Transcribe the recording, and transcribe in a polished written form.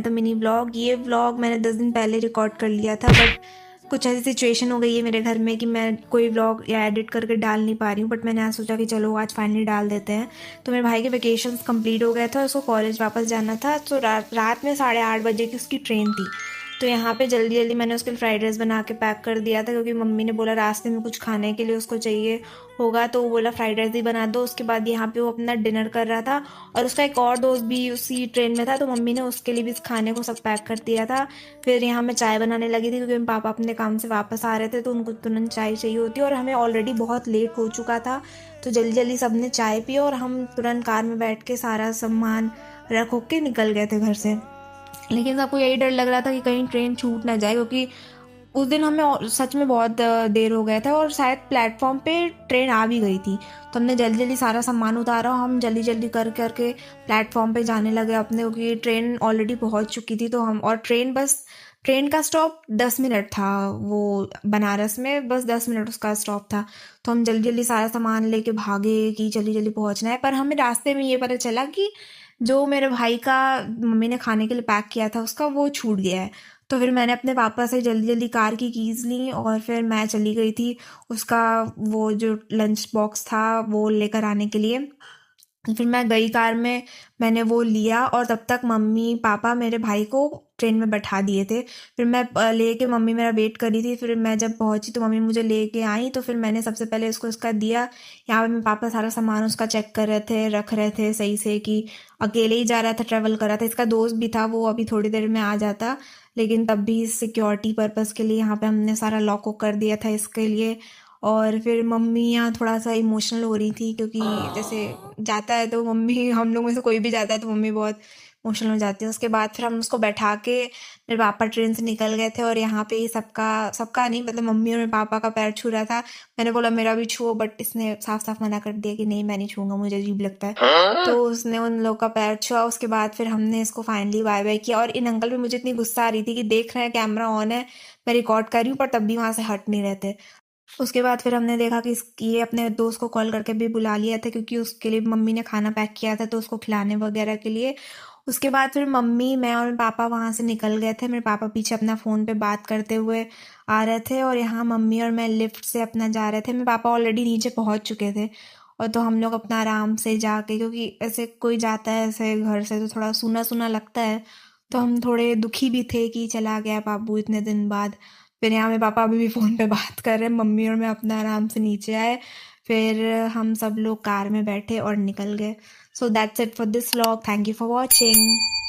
तो mini vlog, ये vlog मैंने 10 दिन पहले रिकॉर्ड कर लिया था, बट कुछ ऐसी सिचुएशन हो गई है मेरे घर में कि मैं कोई व्लॉग या एडिट करके डाल नहीं पा रही हूँ। बट मैंने आज सोचा कि चलो आज फाइनली डाल देते हैं। तो मेरे भाई के वेकेशंस कंप्लीट हो गए थे और उसको कॉलेज वापस जाना था। तो रात में 8:30 बजे की उसकी ट्रेन थी। तो यहाँ पे जल्दी जल्दी मैंने उसके लिए फ्राइड राइस बना के पैक कर दिया था, क्योंकि मम्मी ने बोला रास्ते में कुछ खाने के लिए उसको चाहिए होगा, तो वो बोला फ्राइड राइस ही बना दो। उसके बाद यहाँ पे वो अपना डिनर कर रहा था और उसका एक और दोस्त भी उसी ट्रेन में था, तो मम्मी ने उसके लिए भी इस खाने को सब पैक कर दिया था। फिर यहाँ मैं चाय बनाने लगी थी, क्योंकि मेरे पापा अपने काम से वापस आ रहे थे तो उनको तुरंत चाय चाहिए होती है और हमें ऑलरेडी बहुत लेट हो चुका था। तो जल्दी जल्दी सबने चाय पी और हम तुरंत कार में बैठ के सारा सामान रख के निकल गए थे घर से। लेकिन सबको यही डर लग रहा था कि कहीं ट्रेन छूट ना जाए, क्योंकि उस दिन हमें सच में बहुत देर हो गया था और शायद प्लेटफॉर्म पे ट्रेन आ भी गई थी। तो हमने जल्दी जल्दी सारा सामान उतारा और हम जल्दी जल्दी कर करके प्लेटफॉर्म पे जाने लगे अपने, क्योंकि ट्रेन ऑलरेडी पहुंच चुकी थी। तो हम और ट्रेन का स्टॉप 10 मिनट था, वो बनारस में बस 10 मिनट उसका स्टॉप था। तो हम जल्दी जल्दी सारा सामान लेके भागे कि जल्दी जल्दी पहुंचना है। पर हमें रास्ते में ये पता चला कि जो मेरे भाई का मम्मी ने खाने के लिए पैक किया था उसका वो छूट गया है। तो फिर मैंने अपने पापा से जल्दी जल्दी कार की कीज़ ली और फिर मैं चली गई थी उसका वो जो लंच बॉक्स था वो लेकर आने के लिए। फिर मैं गई कार में, मैंने वो लिया और तब तक मम्मी पापा मेरे भाई को ट्रेन में बैठा दिए थे। फिर मैं लेके मम्मी मेरा वेट कर रही थी। फिर मैं जब पहुंची तो मम्मी मुझे लेके आई, तो फिर मैंने सबसे पहले उसको उसका दिया। यहाँ पे मेरे पापा सारा सामान उसका चेक कर रहे थे, रख रहे थे सही से कि अकेले ही जा रहा था, ट्रेवल कर रहा था। इसका दोस्त भी था, वो अभी थोड़ी देर में आ जाता, लेकिन तब भी सिक्योरिटी पर्पज़ के लिए यहाँ पे हमने सारा लॉक कर दिया था इसके लिए। और फिर मम्मी यहाँ थोड़ा सा इमोशनल हो रही थी, क्योंकि जैसे जाता है तो मम्मी, हम लोग में से कोई भी जाता है तो मम्मी बहुत इमोशनल हो जाती है। उसके बाद फिर हम उसको बैठा के मेरे पापा ट्रेन से निकल गए थे और यहाँ पे ही सबका सबका नहीं, मतलब मम्मी और मेरे पापा का पैर छू रहा था। मैंने बोला मेरा भी छुओ, बट इसने साफ साफ मना कर दिया कि नहीं मैं नहीं छूंगा, मुझे अजीब लगता है। तो उसने उन लोग का पैर छुआ। उसके बाद फिर हमने इसको फाइनली बाय बाय किया। और इन अंकल पे मुझे इतनी गुस्सा आ रही थी कि देख रहे हैं कैमरा ऑन है, मैं रिकॉर्ड कर रही हूँ, पर तब भी वहां से हट नहीं रहे थे। उसके बाद फिर हमने देखा कि ये अपने दोस्त को कॉल करके भी बुला लिया था, क्योंकि उसके लिए मम्मी ने खाना पैक किया था तो उसको खिलाने वगैरह के लिए। उसके बाद फिर मम्मी, मैं और मेरे पापा वहाँ से निकल गए थे। मेरे पापा पीछे अपना फ़ोन पे बात करते हुए आ रहे थे और यहाँ मम्मी और मैं लिफ्ट से अपना जा रहे थे। मेरे पापा ऑलरेडी नीचे पहुँच चुके थे और तो हम लोग अपना आराम से जाके, क्योंकि ऐसे कोई जाता है ऐसे घर से तो थोड़ा सूना सूना लगता है, तो हम थोड़े दुखी भी थे कि चला गया बाबू इतने दिन बाद। फिर यहाँ मेरे पापा अभी भी फ़ोन पे बात कर रहे हैं, मम्मी और मैं अपना आराम से नीचे आए। फिर हम सब लोग कार में बैठे और निकल गए। So that's it for this vlog. Thank you for watching.